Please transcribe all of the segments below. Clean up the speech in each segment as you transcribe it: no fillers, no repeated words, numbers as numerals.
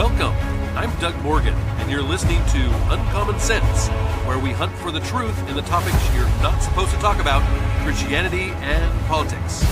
Welcome. I'm Doug Morgan, and you're listening to Uncommon Sense, where we hunt for the truth in the topics you're not supposed to talk about, Christianity and politics.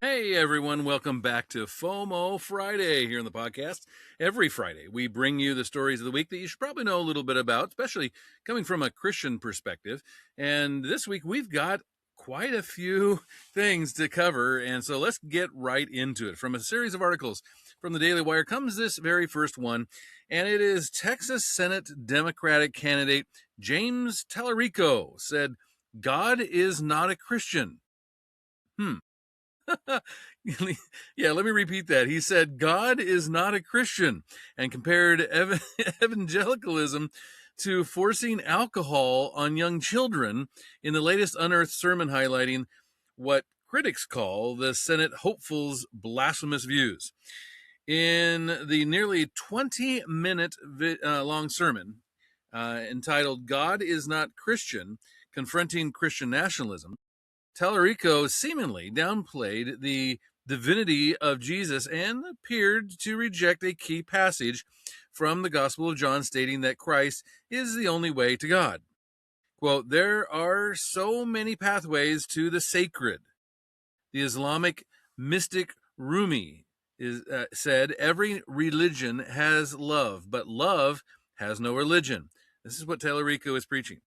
Hey everyone, welcome back to FOMO Friday here on the podcast. Every Friday, we bring you the stories of the week that you should probably know a little bit about, especially coming from a Christian perspective. And this week, we've got quite a few things to cover, and so let's get right into it. From a series of articles from the Daily Wire comes this very first one, and it is Texas Senate Democratic candidate James Tallarico said, "God is not a Christian." Yeah, let me repeat that. He said, God is not a Christian, and compared evangelicalism to forcing alcohol on young children in the latest unearthed sermon highlighting what critics call the Senate hopeful's blasphemous views. In the nearly 20-minute long sermon entitled God is Not Christian, Confronting Christian Nationalism, Tallarico seemingly downplayed the divinity of Jesus and appeared to reject a key passage from the Gospel of John stating that Christ is the only way to God. Quote, "There are so many pathways to the sacred." The Islamic mystic Rumi said, "Every religion has love, but love has no religion." This is what Tallarico is preaching.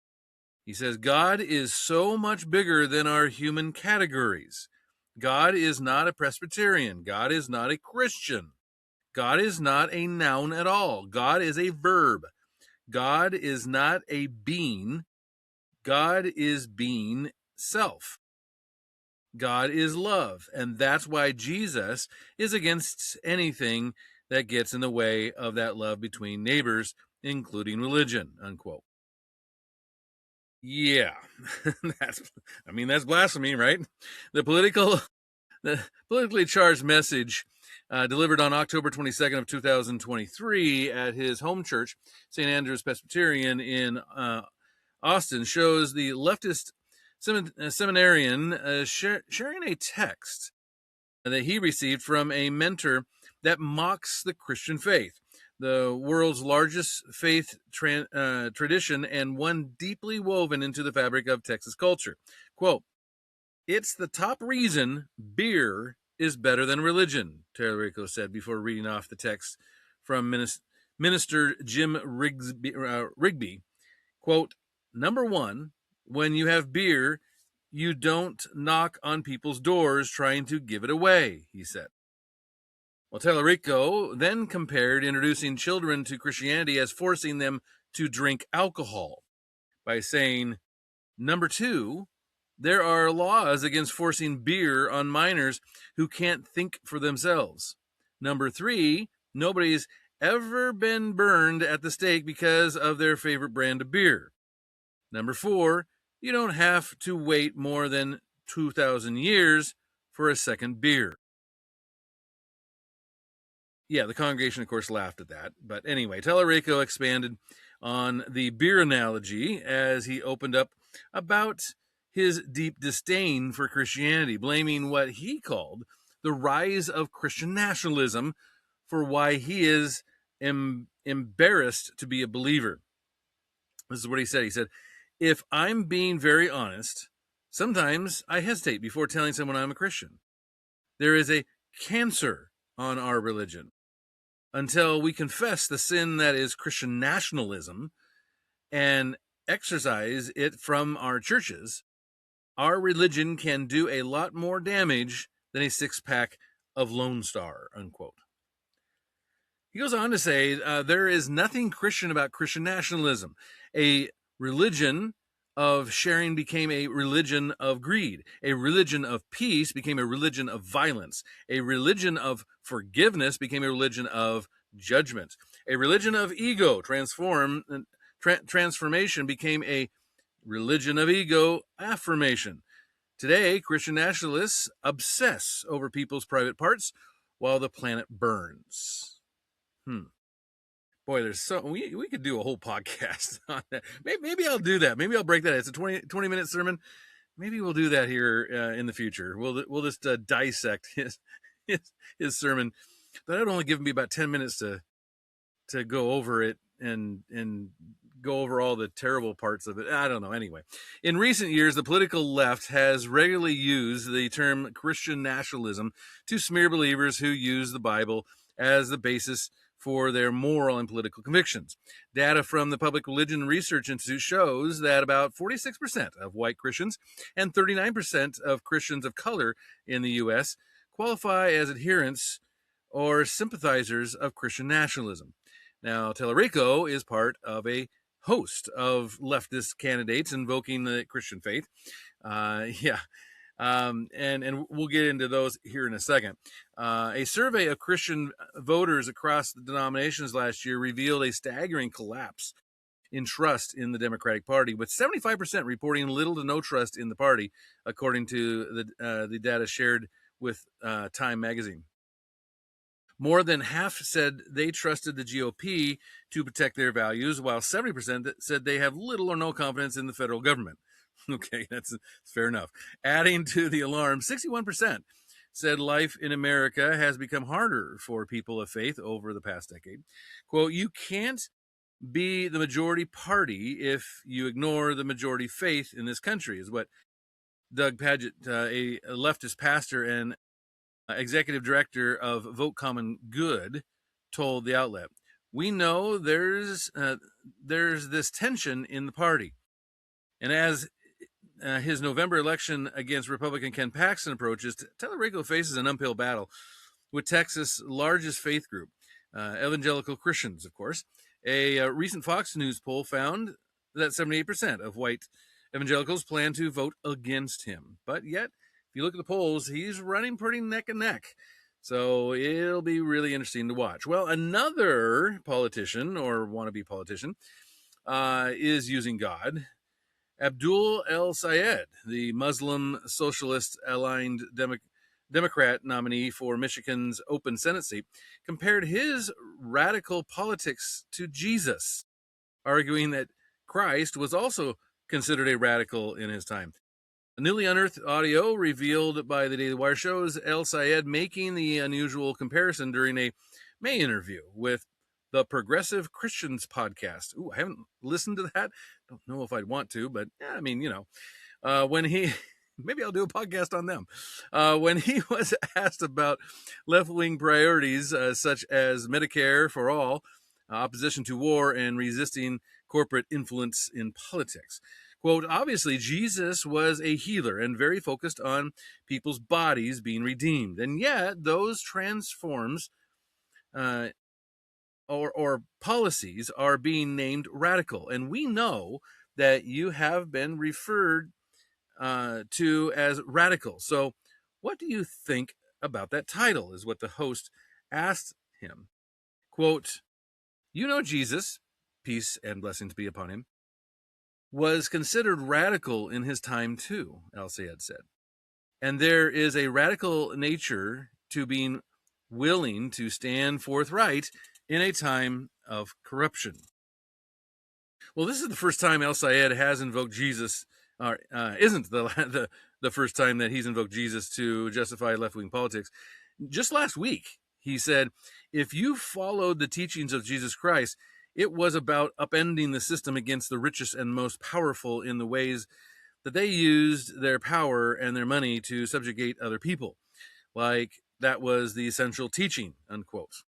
He says, God is so much bigger than our human categories. God is not a Presbyterian. God is not a Christian. God is not a noun at all. God is a verb. God is not a being. God is being self. God is love. And that's why Jesus is against anything that gets in the way of that love between neighbors, including religion, unquote. Yeah, that's blasphemy, right? The politically charged message delivered on October 22nd of 2023 at his home church, St. Andrew's Presbyterian in Austin, shows the leftist seminarian sharing a text that he received from a mentor that mocks the Christian faith, the world's largest faith tradition and one deeply woven into the fabric of Texas culture. Quote, "It's the top reason beer is better than religion," Tallarico said before reading off the text from Minister Jim Rigby. Quote, "Number one, when you have beer, you don't knock on people's doors trying to give it away," he said. Well, Tallarico then compared introducing children to Christianity as forcing them to drink alcohol by saying, "Number two, there are laws against forcing beer on minors who can't think for themselves. Number three, nobody's ever been burned at the stake because of their favorite brand of beer. Number four, you don't have to wait more than 2,000 years for a second beer." Yeah, the congregation, of course, laughed at that. But anyway, Tallarico expanded on the beer analogy as he opened up about his deep disdain for Christianity, blaming what he called the rise of Christian nationalism for why he is embarrassed to be a believer. This is what he said. He said, "If I'm being very honest, sometimes I hesitate before telling someone I'm a Christian. There is a cancer on our religion. Until we confess the sin that is Christian nationalism and exorcise it from our churches, our religion can do a lot more damage than a six-pack of Lone Star," unquote. He goes on to say, there is nothing Christian about Christian nationalism. A religion of sharing became a religion of greed. A religion of peace became a religion of violence. A religion of forgiveness became a religion of judgment. A religion of ego transformation became a religion of ego affirmation. Today, Christian nationalists obsess over people's private parts while the planet burns. Boy, there's so we could do a whole podcast on that. Maybe I'll do that. Maybe I'll break that. It's a 20-minute sermon. Maybe we'll do that here in the future. We'll just dissect his his sermon. That would only give me about 10 minutes to go over it and go over all the terrible parts of it. I don't know. Anyway, in recent years, the political left has regularly used the term Christian nationalism to smear believers who use the Bible as the basis for their moral and political convictions. Data from the Public Religion Research Institute shows that about 46% of white Christians and 39% of Christians of color in the U.S. qualify as adherents or sympathizers of Christian nationalism. Now, Tellerico is part of a host of leftist candidates invoking the Christian faith. And we'll get into those here in a second. A survey of Christian voters across the denominations last year revealed a staggering collapse in trust in the Democratic Party, with 75% reporting little to no trust in the party, according to the data shared with Time magazine. More than half said they trusted the GOP to protect their values, while 70% said they have little or no confidence in the federal government. Okay, that's fair enough. Adding to the alarm, 61% said life in America has become harder for people of faith over the past decade. Quote, you can't be the majority party if you ignore the majority faith in this country, is what Doug Paget, a leftist pastor and executive director of Vote Common Good, told the outlet. We know there's this tension in the party. And as his November election against Republican Ken Paxton approaches, Tellerico faces an uphill battle with Texas' largest faith group, evangelical Christians, of course. A recent Fox News poll found that 78% of white evangelicals plan to vote against him. But yet, if you look at the polls, he's running pretty neck and neck. So it'll be really interesting to watch. Well, another politician or wannabe politician is using God. Abdul El Sayed, the Muslim socialist aligned Democrat nominee for Michigan's open Senate seat, compared his radical politics to Jesus, arguing that Christ was also considered a radical in his time. A newly unearthed audio revealed by the Daily Wire shows El Sayed making the unusual comparison during a May interview with the Progressive Christians podcast. Ooh, I haven't listened to that. Don't know if I'd want to, but yeah, I mean, when he, maybe I'll do a podcast on them. When he was asked about left-wing priorities such as Medicare for all, opposition to war, and resisting corporate influence in politics. Quote, obviously, Jesus was a healer and very focused on people's bodies being redeemed. And yet those transforms or policies are being named radical. And we know that you have been referred to as radical. So what do you think about that title is what the host asked him. Quote, Jesus, peace and blessings be upon him, was considered radical in his time too, El Sayed said. And there is a radical nature to being willing to stand forthright in a time of corruption. Well, this is the first time El Sayed has invoked Jesus, or isn't the first time that he's invoked Jesus to justify left-wing politics. Just last week, he said, if you followed the teachings of Jesus Christ, it was about upending the system against the richest and most powerful in the ways that they used their power and their money to subjugate other people. Like that was the essential teaching, unquote.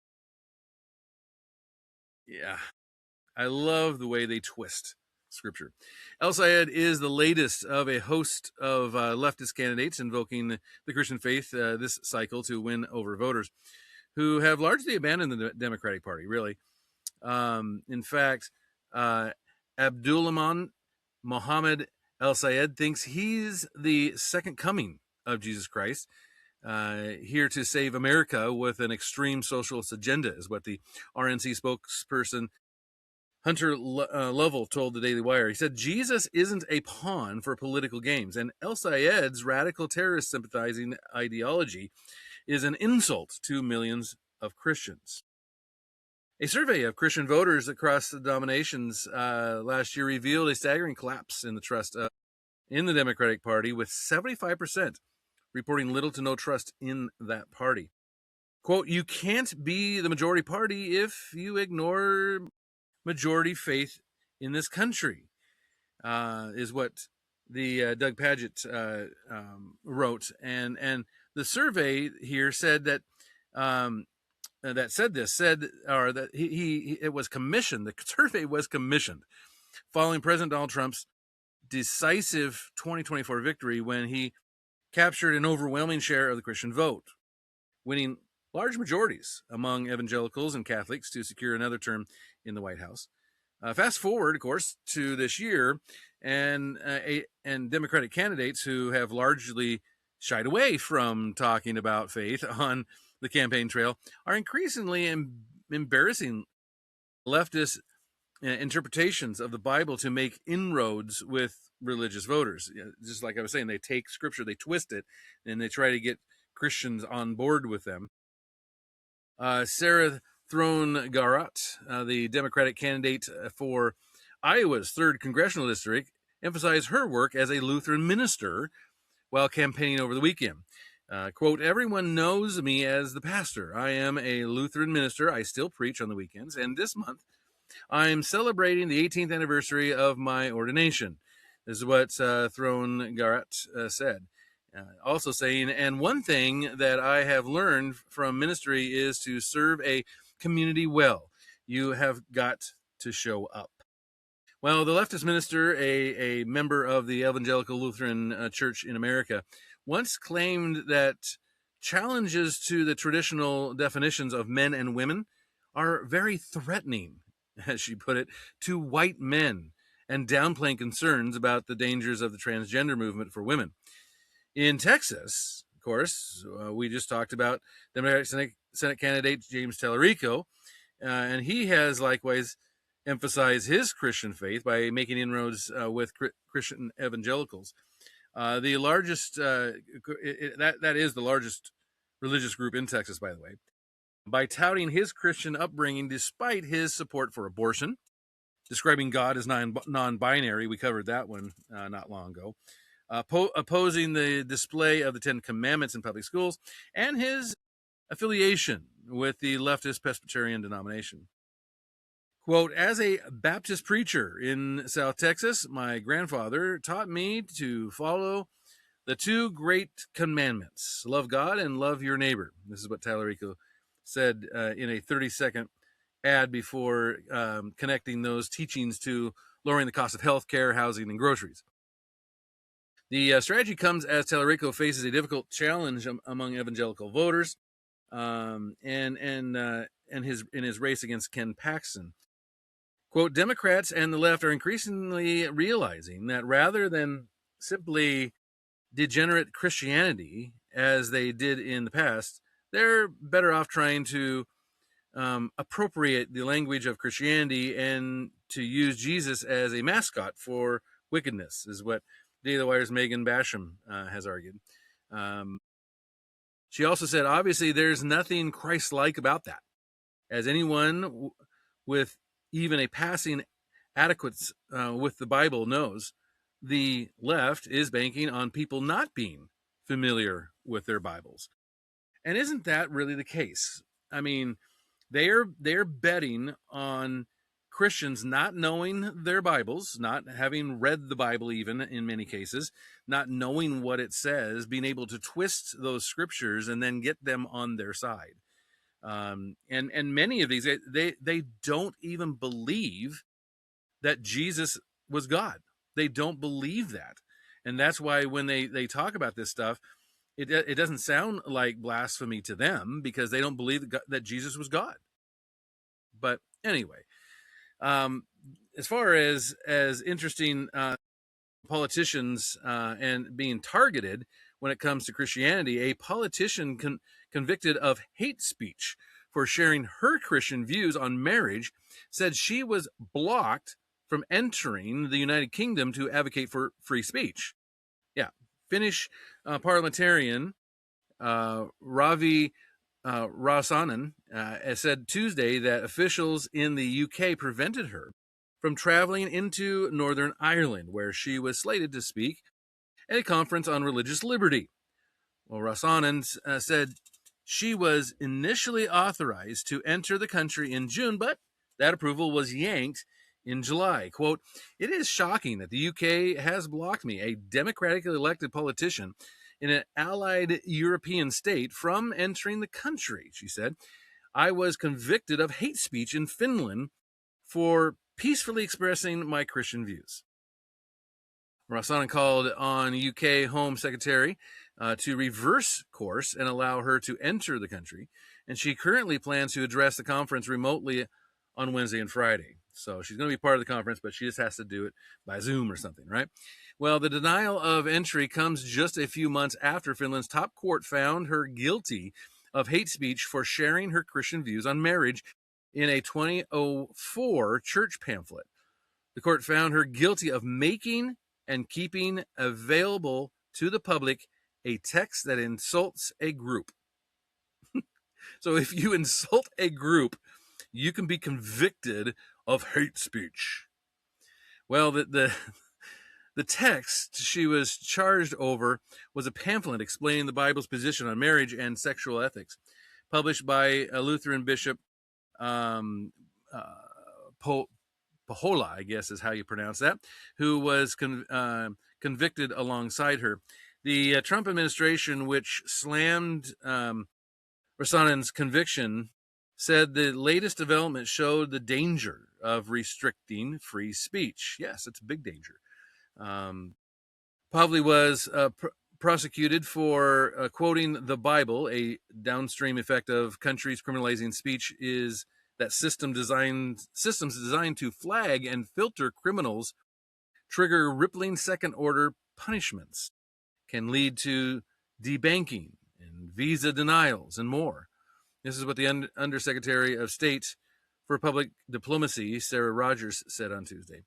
Yeah, I love the way they twist scripture. El Sayed is the latest of a host of leftist candidates invoking the Christian faith this cycle to win over voters who have largely abandoned the Democratic Party, really. In fact, Abdulrahman Mohammed El Sayed thinks he's the second coming of Jesus Christ, here to save America with an extreme socialist agenda, is what the RNC spokesperson Hunter Lovell told the Daily Wire. He said, Jesus isn't a pawn for political games, and El Sayed's radical terrorist sympathizing ideology is an insult to millions of Christians. A survey of Christian voters across the denominations last year revealed a staggering collapse in the trust of in the Democratic Party, with 75% reporting little to no trust in that party. Quote, you can't be the majority party if you ignore majority faith in this country, is what the Doug Padgett wrote. And the survey here said that it was commissioned. The survey was commissioned following President Donald Trump's decisive 2024 victory when he captured an overwhelming share of the Christian vote, winning large majorities among evangelicals and Catholics to secure another term in the White House. Fast forward, of course, to this year, and Democratic candidates who have largely shied away from talking about faith on the campaign trail are increasingly embarrassing leftist interpretations of the Bible to make inroads with religious voters. Just like I was saying, they take scripture, they twist it, and they try to get Christians on board with them. Sarah Throne Garat, the Democratic candidate for Iowa's 3rd Congressional District, emphasized her work as a Lutheran minister while campaigning over the weekend. Quote, everyone knows me as the pastor. I am a Lutheran minister. I still preach on the weekends. And this month, I'm celebrating the 18th anniversary of my ordination. This is what Throne Garat said. Also saying, and one thing that I have learned from ministry is to serve a community well. You have got to show up. Well, the leftist minister, a member of the Evangelical Lutheran Church in America, once claimed that challenges to the traditional definitions of men and women are very threatening, as she put it, to white men, and downplaying concerns about the dangers of the transgender movement for women. In Texas, of course, we just talked about Democratic Senate candidate James Tallarico, and he has likewise emphasized his Christian faith by making inroads with Christian evangelicals. The largest, that is the largest religious group in Texas, by the way, by touting his Christian upbringing despite his support for abortion, describing God as non-binary. We covered that one not long ago. Opposing the display of the 10 Commandments in public schools, and his affiliation with the leftist Presbyterian denomination. Quote, as a Baptist preacher in South Texas, my grandfather taught me to follow the 2 great commandments, love God and love your neighbor. This is what Tallarico said in a 30-second ad before connecting those teachings to lowering the cost of health care, housing, and groceries. The strategy comes as Tallarico faces a difficult challenge among evangelical voters, and in his race against Ken Paxton. Quote, Democrats and the left are increasingly realizing that rather than simply degenerate Christianity as they did in the past, they're better off trying to appropriate the language of Christianity and to use Jesus as a mascot for wickedness, is what Day of the Wire's Megan Basham has argued. She also said, obviously, there's nothing Christ-like about that. As anyone with even a passing adequacy with the Bible knows, the left is banking on people not being familiar with their Bibles. And isn't that really the case? I mean, they're betting on Christians not knowing their Bibles, not having read the Bible even in many cases, not knowing what it says, being able to twist those scriptures and then get them on their side. And many of these, they don't even believe that Jesus was God. They don't believe that. And that's why when they talk about this stuff, it doesn't sound like blasphemy to them because they don't believe that Jesus was God. But anyway, as far as interesting politicians and being targeted when it comes to Christianity, a politician convicted of hate speech for sharing her Christian views on marriage said she was blocked from entering the United Kingdom to advocate for free speech. Yeah, Finnish parliamentarian Ravi Rasanen said Tuesday that officials in the UK prevented her from traveling into Northern Ireland, where she was slated to speak at a conference on religious liberty. Well, Rosanen said she was initially authorized to enter the country in June, but that approval was yanked in July. Quote, "It is shocking that the UK has blocked me, a democratically elected politician in an allied European state, from entering the country," she said. "I was convicted of hate speech in Finland for peacefully expressing my Christian views." Rosanen called on UK Home Secretary to reverse course and allow her to enter the country, and she currently plans to address the conference remotely on Wednesday and Friday. So she's going to be part of the conference, but she just has to do it by Zoom or something, right? Well, the denial of entry comes just a few months after Finland's top court found her guilty of hate speech for sharing her Christian views on marriage in a 2004 church pamphlet. The court found her guilty of making and keeping available to the public a text that insults a group. So if you insult a group, you can be convicted of hate speech. Well, the text she was charged over was a pamphlet explaining the Bible's position on marriage and sexual ethics, published by a Lutheran bishop, Pahola, I guess is how you pronounce that, who was convicted alongside her. The Trump administration, which slammed Rosanen's conviction, said the latest development showed the danger of restricting free speech. Yes, it's a big danger. Pavli was prosecuted for quoting the Bible. A downstream effect of countries criminalizing speech is that systems designed to flag and filter criminals trigger rippling second-order punishments, can lead to debanking and visa denials and more. This is what the Undersecretary of State for Public Diplomacy, Sarah Rogers, said on Tuesday.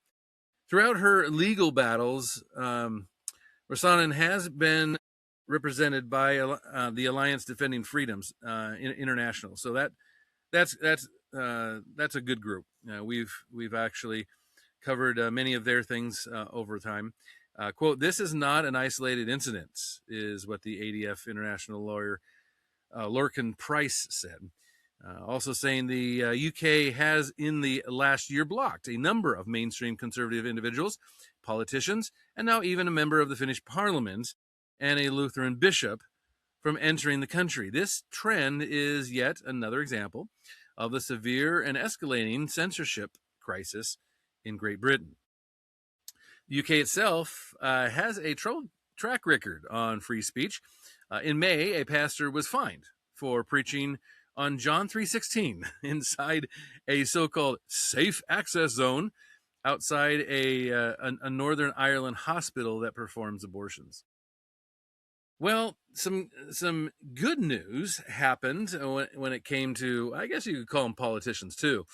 Throughout her legal battles, Rosanen has been represented by the Alliance Defending Freedoms International. So that's a good group. We've actually covered many of their things over time. Quote, "This is not an isolated incident," is what the ADF international lawyer Lurkin Price said. Also saying the UK has in the last year blocked a number of mainstream conservative individuals, politicians, and now even a member of the Finnish parliament and a Lutheran bishop from entering the country. This trend is yet another example of the severe and escalating censorship crisis in Great Britain. The UK itself has a troubled track record on free speech. In May, a pastor was fined for preaching on John 3:16 inside a so-called safe access zone outside a Northern Ireland hospital that performs abortions. Well, some good news happened when it came to, I guess you could call them politicians too.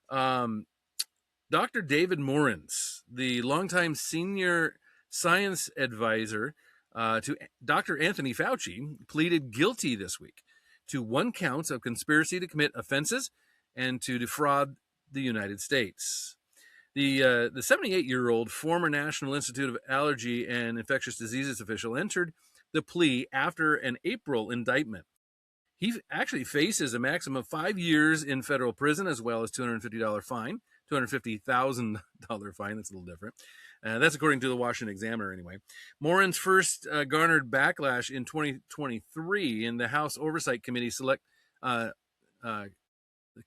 Dr. David Morens, the longtime senior science advisor to Dr. Anthony Fauci, pleaded guilty this week to 1 count of conspiracy to commit offenses and to defraud the United States. The 78-year-old former National Institute of Allergy and Infectious Diseases official entered the plea after an April indictment. He actually faces a maximum of 5 years in federal prison as well as $250 fine. $250,000 fine. That's a little different. That's according to the Washington Examiner, anyway. Morens first garnered backlash in 2023 in the House Oversight Committee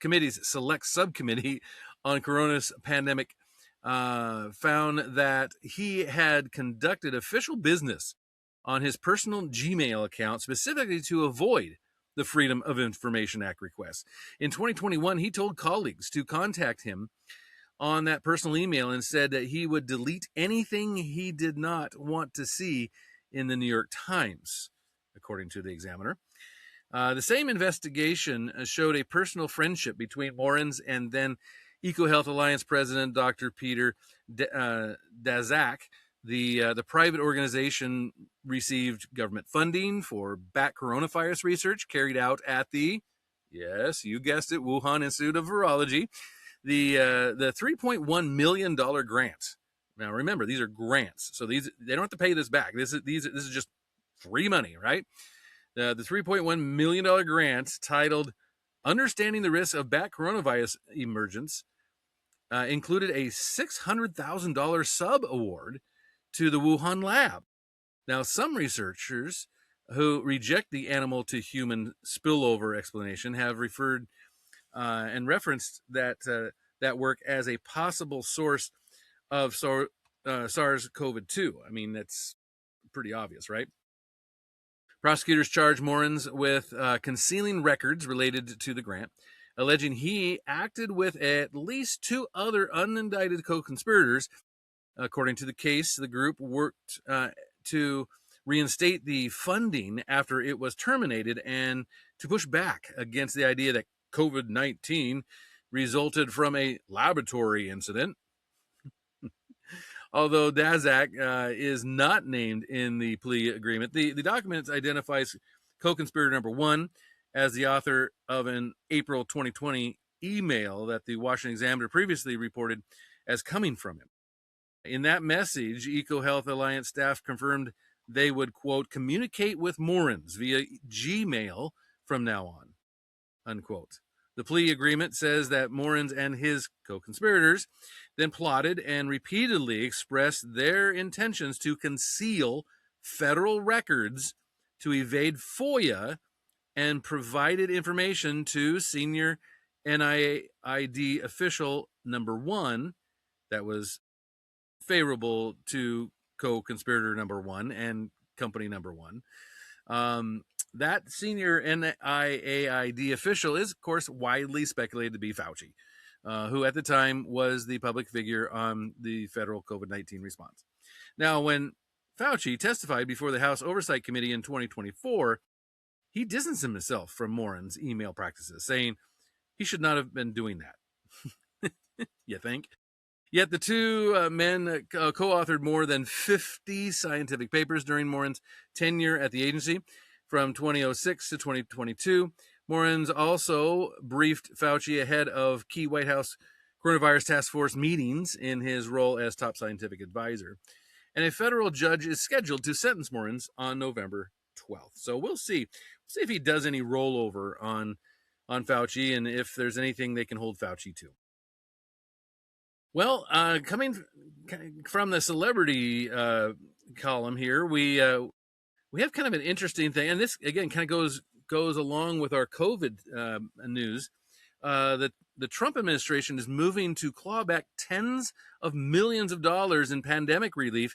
Committee's Select Subcommittee on Coronavirus Pandemic found that he had conducted official business on his personal Gmail account specifically to avoid the Freedom of Information Act requests. In 2021, he told colleagues to contact him on that personal email and said that he would delete anything he did not want to see in the New York Times, according to the Examiner. The same investigation showed a personal friendship between Morens and then EcoHealth Alliance President Dr. Peter Daszak. The private organization received government funding for bat coronavirus research carried out at the, yes, you guessed it, Wuhan Institute of Virology. The $3.1 million grant Now remember, these are grants, so they don't have to pay this back. This is just free money, right? The $3.1 million grant titled "Understanding the Risk of Bat Coronavirus Emergence" included a $600,000 sub award to the Wuhan lab. Now, some researchers who reject the animal to human spillover explanation have referred and referenced that work as a possible source of SARS-CoV-2. I mean, that's pretty obvious, right? Prosecutors charged Morens with concealing records related to the grant, alleging he acted with at least two other unindicted co-conspirators. According to the case, the group worked to reinstate the funding after it was terminated and to push back against the idea that COVID-19 resulted from a laboratory incident. Although Daszak is not named in the plea agreement, the document identifies co-conspirator number one as the author of an April 2020 email that the Washington Examiner previously reported as coming from him. In that message, EcoHealth Alliance staff confirmed they would, quote, communicate with Morens via Gmail from now on, unquote. The plea agreement says that Morens and his co-conspirators then plotted and repeatedly expressed their intentions to conceal federal records to evade FOIA and provided information to senior NIAID official number one that was favorable to co-conspirator number one and company number one. That senior NIAID official is, of course, widely speculated to be Fauci, who at the time was the public figure on the federal COVID-19 response. Now, when Fauci testified before the House Oversight Committee in 2024, he distanced himself from Morens' email practices, saying he should not have been doing that. You think? Yet the two men co-authored more than 50 scientific papers during Morens' tenure at the agency from 2006 to 2022. Morens also briefed Fauci ahead of key White House coronavirus task force meetings in his role as top scientific advisor. And a federal judge is scheduled to sentence Morens on November 12th. So we'll see. We'll see if he does any rollover on Fauci and if there's anything they can hold Fauci to. Well, coming from the celebrity column here, we have kind of an interesting thing, and this again kind of goes along with our COVID news. That the Trump administration is moving to claw back tens of millions of dollars in pandemic relief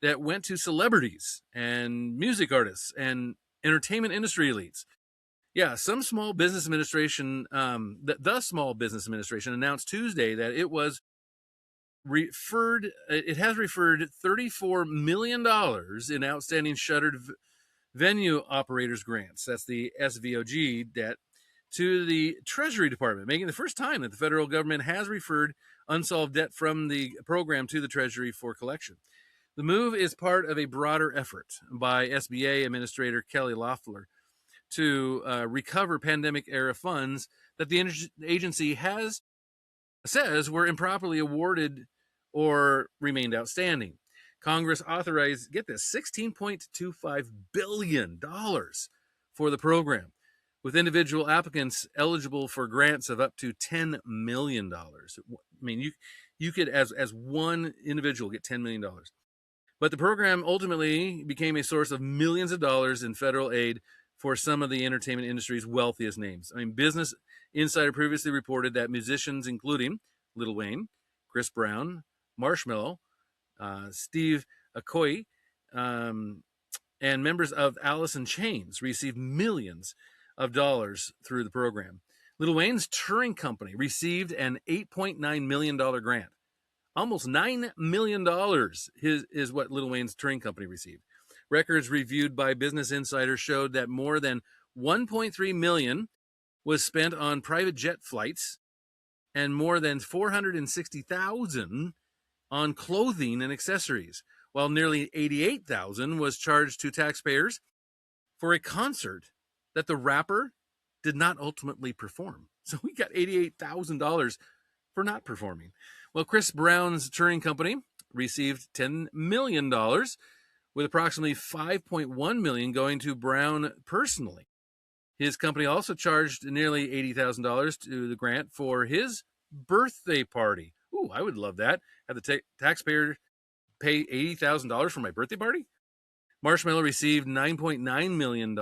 that went to celebrities and music artists and entertainment industry elites. Yeah, some small business administration, the Small Business Administration announced Tuesday that it has referred $34 million in outstanding shuttered venue operators grants. That's the SVOG debt to the Treasury Department, making the first time that the federal government has referred unsolved debt from the program to the Treasury for collection. The move is part of a broader effort by SBA Administrator Kelly Loeffler to recover pandemic-era funds that the agency says were improperly awarded or remained outstanding. Congress authorized, get this, $16.25 billion for the program, with individual applicants eligible for grants of up to $10 million. I mean, you could, as one individual, get $10 million. But the program ultimately became a source of millions of dollars in federal aid for some of the entertainment industry's wealthiest names. I mean, Business Insider previously reported that musicians including Lil Wayne, Chris Brown, Marshmello, Steve Aoki, and members of Alice in Chains received millions of dollars through the program. Lil Wayne's touring company received an $8.9 million grant. Almost $9 million is what Lil Wayne's touring company received. Records reviewed by Business Insider showed that more than $1.3 million was spent on private jet flights and more than $460,000 on clothing and accessories, while nearly $88,000 was charged to taxpayers for a concert that the rapper did not ultimately perform. So we got $88,000 for not performing. Well, Chris Brown's touring company received $10 million, with approximately $5.1 million going to Brown personally. His company also charged nearly $80,000 to the grant for his birthday party. Ooh, I would love that. Have the taxpayer pay $80,000 for my birthday party? Marshmallow received $9.9 million,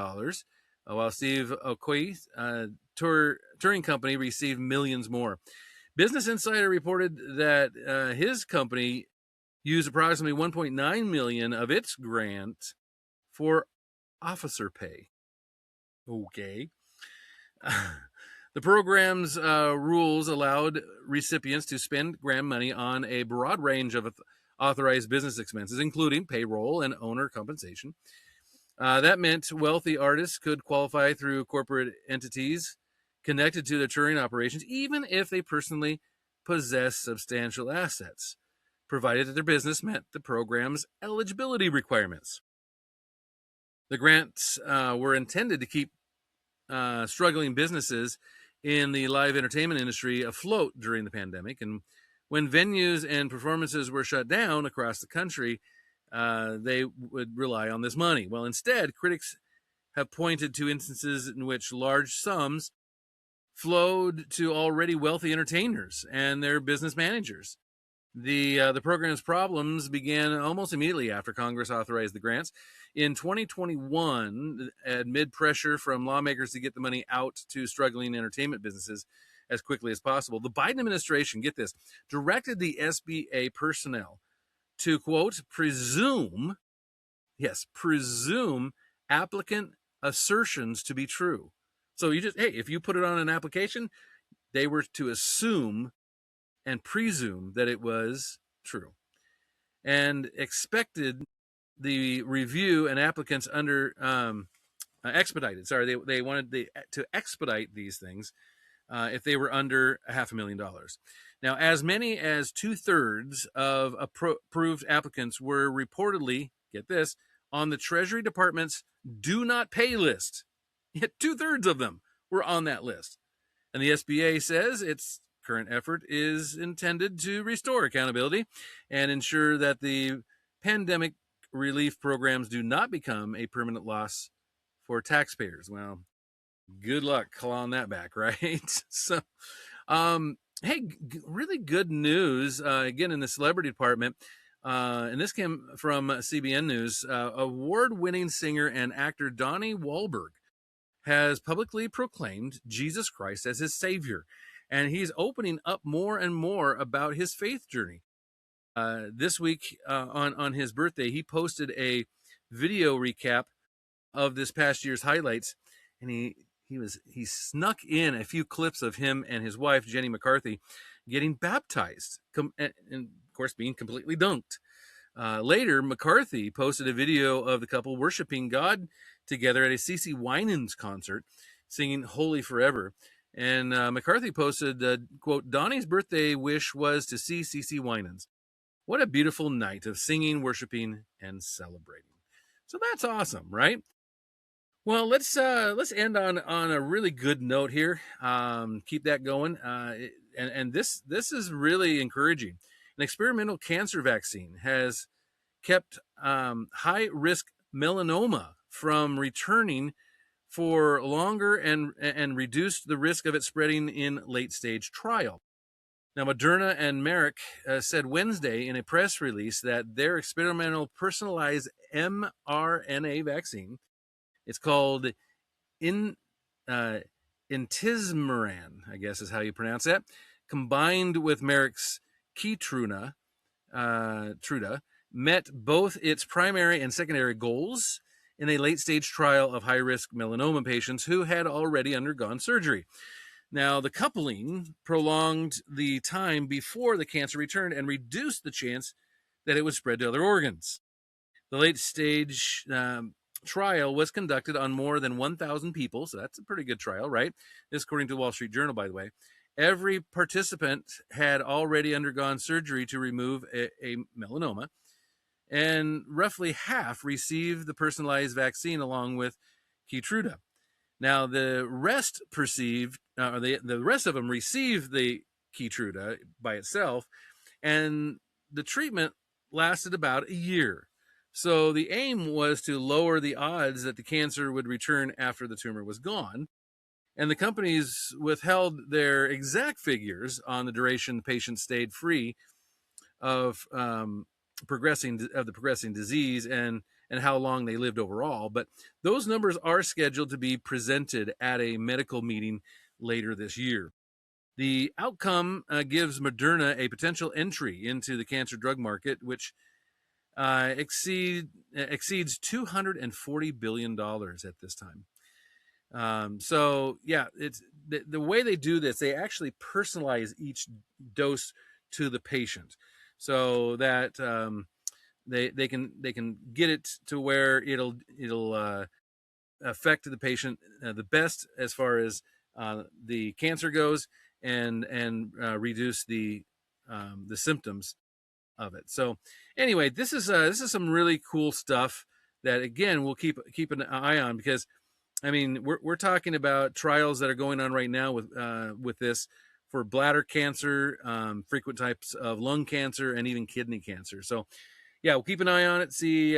while Steve Okoye, touring company, received millions more. Business Insider reported that his company used approximately $1.9 million of its grant for officer pay. Okay. The program's rules allowed recipients to spend grant money on a broad range of authorized business expenses, including payroll and owner compensation. That meant wealthy artists could qualify through corporate entities connected to their touring operations, even if they personally possess substantial assets, provided that their business met the program's eligibility requirements. The grants were intended to keep struggling businesses in the live entertainment industry afloat during the pandemic. And when venues and performances were shut down across the country, they would rely on this money. Well, instead, critics have pointed to instances in which large sums flowed to already wealthy entertainers and their business managers. The program's problems began almost immediately after Congress authorized the grants. In 2021, amid pressure from lawmakers to get the money out to struggling entertainment businesses as quickly as possible, the Biden administration, get this, directed the SBA personnel to, quote, presume applicant assertions to be true. So if you put it on an application, they were to assume and presume that it was true, and expected the review and applicants under expedited. Sorry, they wanted to expedite these things if they were under $500,000. Now, as many as 2/3 of approved applicants were reportedly, get this, on the Treasury Department's do not pay list. Yet 2/3 of them were on that list. And the SBA says its current effort is intended to restore accountability and ensure that the pandemic relief programs do not become a permanent loss for taxpayers. Well, good luck clawing that back, right? So, hey, really good news, again, in the celebrity department. And this came from CBN News. Award-winning singer and actor Donnie Wahlberg has publicly proclaimed Jesus Christ as his savior, and he's opening up more and more about his faith journey. This week, on his birthday, he posted a video recap of this past year's highlights, and he snuck in a few clips of him and his wife Jenny McCarthy getting baptized, and of course being completely dunked. Later, McCarthy posted a video of the couple worshiping God together at a CeCe Winans concert, singing "Holy Forever." And McCarthy posted, quote, Donnie's birthday wish was to see CeCe Winans. What a beautiful night of singing, worshiping, and celebrating. So that's awesome, right? Well, let's end on a really good note here. Keep that going. And this is really encouraging. An experimental cancer vaccine has kept high risk melanoma from returning for longer and reduced the risk of it spreading in late stage trial. Now, Moderna and Merck said Wednesday in a press release that their experimental personalized mRNA vaccine, it's called Intismeran, I guess is how you pronounce that, combined with Merck's Keytruda, met both its primary and secondary goals in a late-stage trial of high-risk melanoma patients who had already undergone surgery. Now, the coupling prolonged the time before the cancer returned and reduced the chance that it would spread to other organs. The late-stage trial was conducted on more than 1,000 people, so that's a pretty good trial, right? This according to the Wall Street Journal, by the way. Every participant had already undergone surgery to remove a melanoma, and roughly half received the personalized vaccine along with Keytruda. Now, the rest the rest of them received the Keytruda by itself, and the treatment lasted about a year. So the aim was to lower the odds that the cancer would return after the tumor was gone. And the companies withheld their exact figures on the duration the patient stayed free of the progressing disease and how long they lived overall. But those numbers are scheduled to be presented at a medical meeting later this year. The outcome gives Moderna a potential entry into the cancer drug market, which exceeds $240 billion at this time. So yeah, it's the way they do this. They actually personalize each dose to the patient, so that they can get it to where it'll affect the patient the best as far as the cancer goes, and reduce the symptoms of it. So anyway, this is some really cool stuff that, again, we'll keep an eye on, because I mean, we're talking about trials that are going on right now with this for bladder cancer, frequent types of lung cancer, and even kidney cancer. So yeah, we'll keep an eye on it, see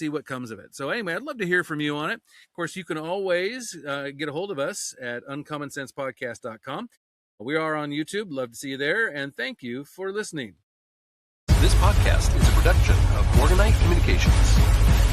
what comes of it. So anyway, I'd love to hear from you on it. Of course, you can always get a hold of us at uncommonsensepodcast.com. We are on YouTube. Love to see you there, and thank you for listening. This podcast is a production of Morganite Communications.